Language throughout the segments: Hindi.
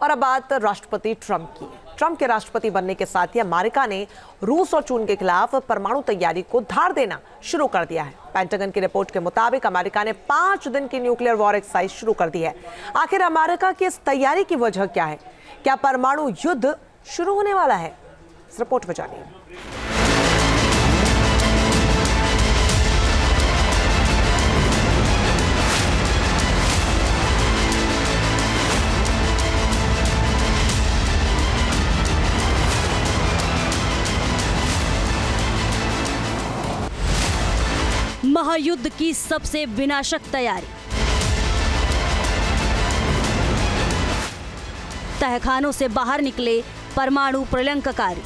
और अब बात राष्ट्रपति ट्रंप की। ट्रंप के राष्ट्रपति बनने के साथ ही अमेरिका ने रूस और चीन के खिलाफ परमाणु तैयारी को धार देना शुरू कर दिया है। पेंटागन की रिपोर्ट के मुताबिक अमेरिका ने 5 दिन की न्यूक्लियर वॉर एक्सरसाइज शुरू कर दी है। आखिर अमेरिका की इस तैयारी की वजह क्या है? क्या परमाणु युद्ध शुरू होने वाला है? इस रिपोर्ट में जानिए। महायुद्ध की सबसे विनाशक तैयारी। तहखानों से बाहर निकले परमाणु प्रलंककारी।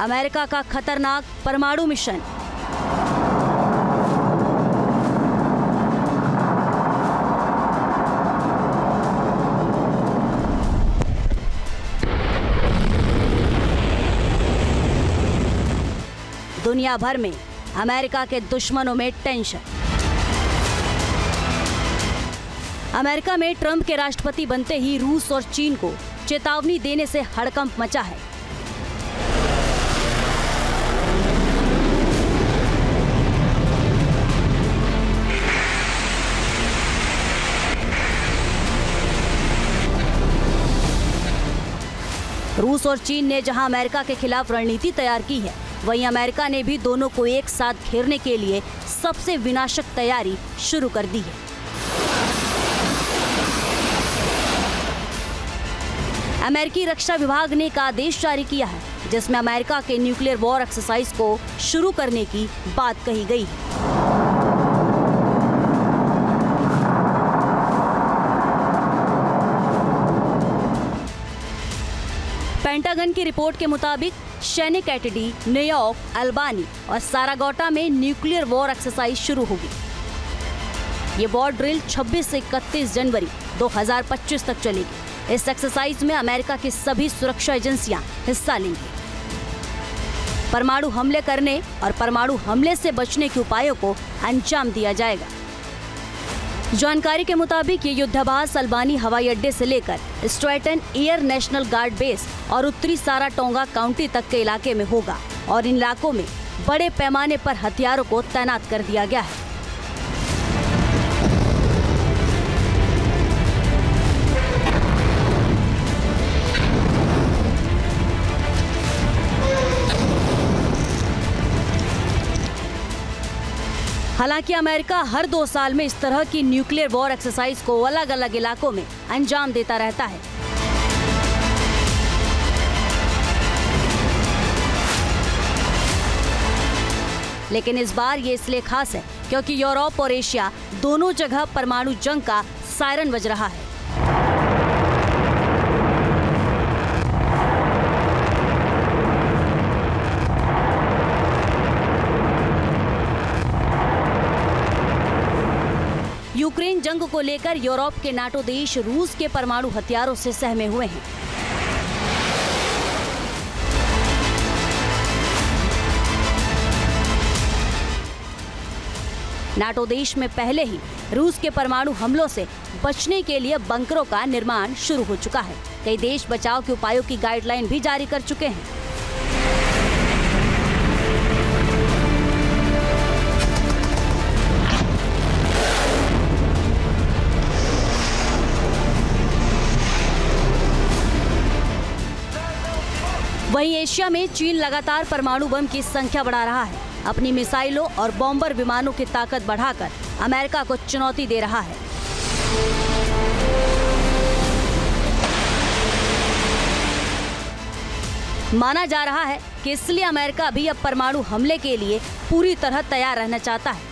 अमेरिका का खतरनाक परमाणु मिशन। दुनिया भर में अमेरिका के दुश्मनों में टेंशन। अमेरिका में ट्रंप के राष्ट्रपति बनते ही रूस और चीन को चेतावनी देने से हड़कंप मचा है। रूस और चीन ने जहां अमेरिका के खिलाफ रणनीति तैयार की है, वहीं अमेरिका ने भी दोनों को एक साथ घेरने के लिए सबसे विनाशक तैयारी शुरू कर दी है। अमेरिकी रक्षा विभाग ने एक आदेश जारी किया है, जिसमें अमेरिका के न्यूक्लियर वॉर एक्सरसाइज को शुरू करने की बात कही गई है। पेंटागन की रिपोर्ट के मुताबिक शैनिक एटडी, न्यूयॉर्क, अल्बानी और सारागोटा में न्यूक्लियर वॉर एक्सरसाइज शुरू होगी। ये वॉर ड्रिल 26 से 31 जनवरी 2025 तक चलेगी। इस एक्सरसाइज में अमेरिका की सभी सुरक्षा एजेंसियां हिस्सा लेंगी। परमाणु हमले करने और परमाणु हमले से बचने के उपायों को अंजाम दिया जाएगा। जानकारी के मुताबिक ये युद्धाभ्यास अल्बानी हवाई अड्डे से लेकर Stratton air national guard base और उत्तरी साराटोगा काउंटी तक के इलाके में होगा और इन इलाकों में बड़े पैमाने पर हथियारों को तैनात कर दिया गया है। हालांकि अमेरिका हर 2 साल में इस तरह की न्यूक्लियर वॉर एक्सरसाइज को अलग अलग इलाकों में अंजाम देता रहता है। लेकिन इस बार ये इसलिए खास है क्योंकि यूरोप और एशिया दोनों जगह परमाणु जंग का सायरन बज रहा है। यूक्रेन जंग को लेकर यूरोप के नाटो देश रूस के परमाणु हथियारों से सहमे हुए हैं। नाटो देश में पहले ही रूस के परमाणु हमलों से बचने के लिए बंकरों का निर्माण शुरू हो चुका है। कई देश बचाव के उपायों की गाइडलाइन भी जारी कर चुके हैं। वहीं एशिया में चीन लगातार परमाणु बम की संख्या बढ़ा रहा है। अपनी मिसाइलों और बॉम्बर विमानों की ताकत बढ़ाकर अमेरिका को चुनौती दे रहा है। माना जा रहा है कि इसलिए अमेरिका भी अब परमाणु हमले के लिए पूरी तरह तैयार रहना चाहता है।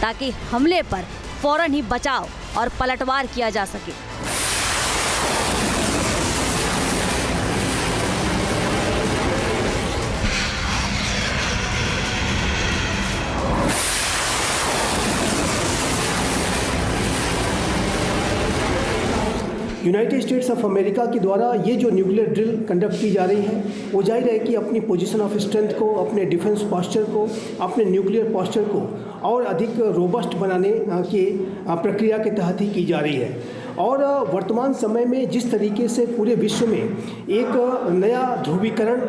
ताकि हमले पर फौरन ही बचाव और पलटवार किया जा सके। यूनाइटेड स्टेट्स ऑफ अमेरिका के द्वारा ये जो न्यूक्लियर ड्रिल कंडक्ट की जा रही है वो जाहिर है कि अपनी पोजीशन ऑफ स्ट्रेंथ को, अपने डिफेंस पोस्चर को, अपने न्यूक्लियर पोस्चर को और अधिक रोबस्ट बनाने की प्रक्रिया के तहत ही की जा रही है। और वर्तमान समय में जिस तरीके से पूरे विश्व में एक नया ध्रुवीकरण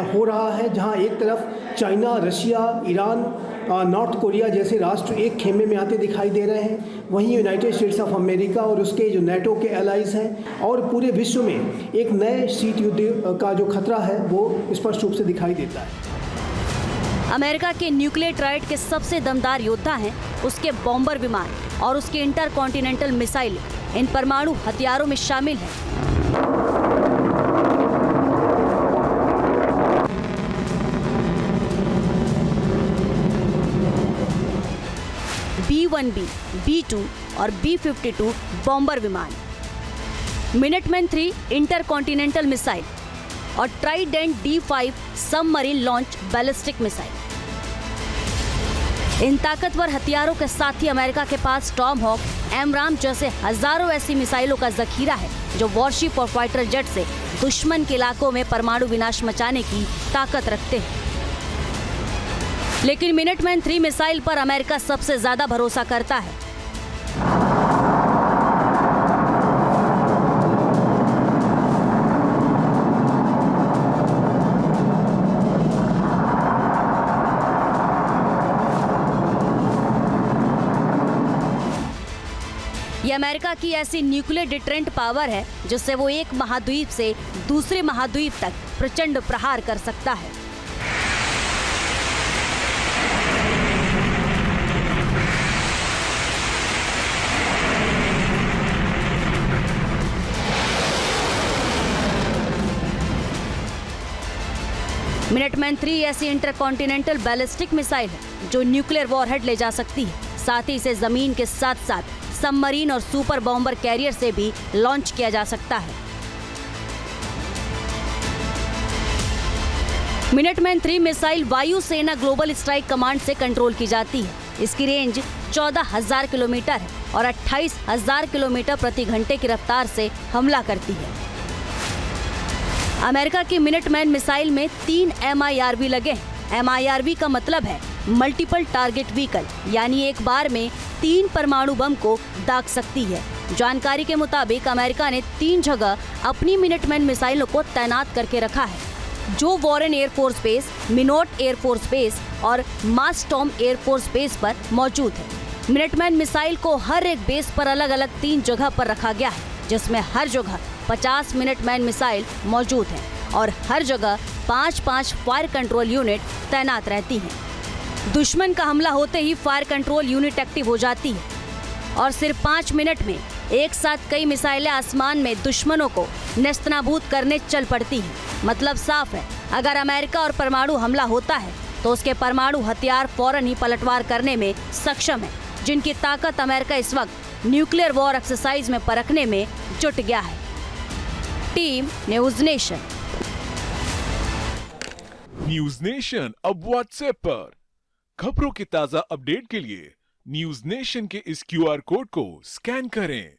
हो रहा है, जहां एक तरफ China, Russia, Iran, north Korea जैसे राष्ट्र एक खेमे में आते दिखाई दे रहे हैं, वहीं यूनाइटेड स्टेट्स ऑफ अमेरिका और उसके जो नेटो के एलाइज हैं और पूरे विश्व में एक नए शीत युद्ध का जो खतरा है वो स्पष्ट रूप से दिखाई देता है। अमेरिका के न्यूक्लियर ट्राइड के सबसे दमदार योद्धा हैं उसके बॉम्बर विमान और उसके इंटरकॉन्टिनेंटल मिसाइल इन परमाणु हथियारों में शामिल है। B-1B, B-2 और B-52 बॉम्बर विमान, मिनटमैन 3 इंटरकॉन्टिनेंटल मिसाइल और Trident D5 submarine launch ballistic missile. इन ताकतवर हथियारों के साथ ही अमेरिका के पास टॉमहॉक, एमराम जैसे हजारों ऐसी मिसाइलों का जखीरा है जो वॉरशिप और फाइटर जेट से दुश्मन के इलाकों में परमाणु विनाश मचाने की ताकत रखते हैं। लेकिन मिनटमैन 3 मिसाइल पर अमेरिका सबसे ज्यादा भरोसा करता है। ये अमेरिका की ऐसी न्यूक्लियर डिटरेंट पावर है जिससे वो एक महाद्वीप से दूसरे महाद्वीप तक प्रचंड प्रहार कर सकता है। मिनटमैन 3 ऐसी इंटरकॉन्टिनेंटल बैलिस्टिक मिसाइल है जो न्यूक्लियर वॉरहेड ले जा सकती है। साथ ही इसे जमीन के साथ साथ सबमरीन और सुपर बॉम्बर कैरियर से भी लॉन्च किया जा सकता है। मिनटमैन 3 मिसाइल वायुसेना ग्लोबल स्ट्राइक कमांड से कंट्रोल की जाती है। इसकी रेंज 14,000 किलोमीटर है और 28,000 किलोमीटर प्रति घंटे की रफ्तार से हमला करती है। अमेरिका की मिनटमैन मिसाइल में 3 MIRV लगे हैं। MIRV का मतलब है मल्टीपल टारगेट व्हीकल, यानी एक बार में 3 परमाणु बम को दाग सकती है। जानकारी के मुताबिक अमेरिका ने 3 जगह अपनी मिनटमैन मिसाइलों को तैनात करके रखा है, जो Warren air force base, Minot air force base और मास्टॉम एयरफोर्स बेस पर मौजूद है। मिनटमैन मिसाइल को हर एक बेस पर अलग अलग 3 जगह पर रखा गया है, जिसमें हर जगह 50 मिनटमैन मिसाइल मौजूद हैं और हर जगह 5-5 फायर कंट्रोल यूनिट तैनात रहती हैं। दुश्मन का हमला होते ही फायर कंट्रोल यूनिट एक्टिव हो जाती है और सिर्फ 5 मिनट में एक साथ कई मिसाइलें आसमान में दुश्मनों को नेस्तनाबूद करने चल पड़ती हैं। मतलब साफ है, अगर अमेरिका और परमाणु हमला होता है तो उसके परमाणु हथियार फौरन ही पलटवार करने में सक्षम है, जिनकी ताकत अमेरिका इस वक्त न्यूक्लियर वॉर एक्सरसाइज में परखने में जुट गया है। Team news nation. News nation अब व्हाट्सएप पर खबरों की ताजा अपडेट के लिए न्यूज नेशन के इस QR कोड को स्कैन करें।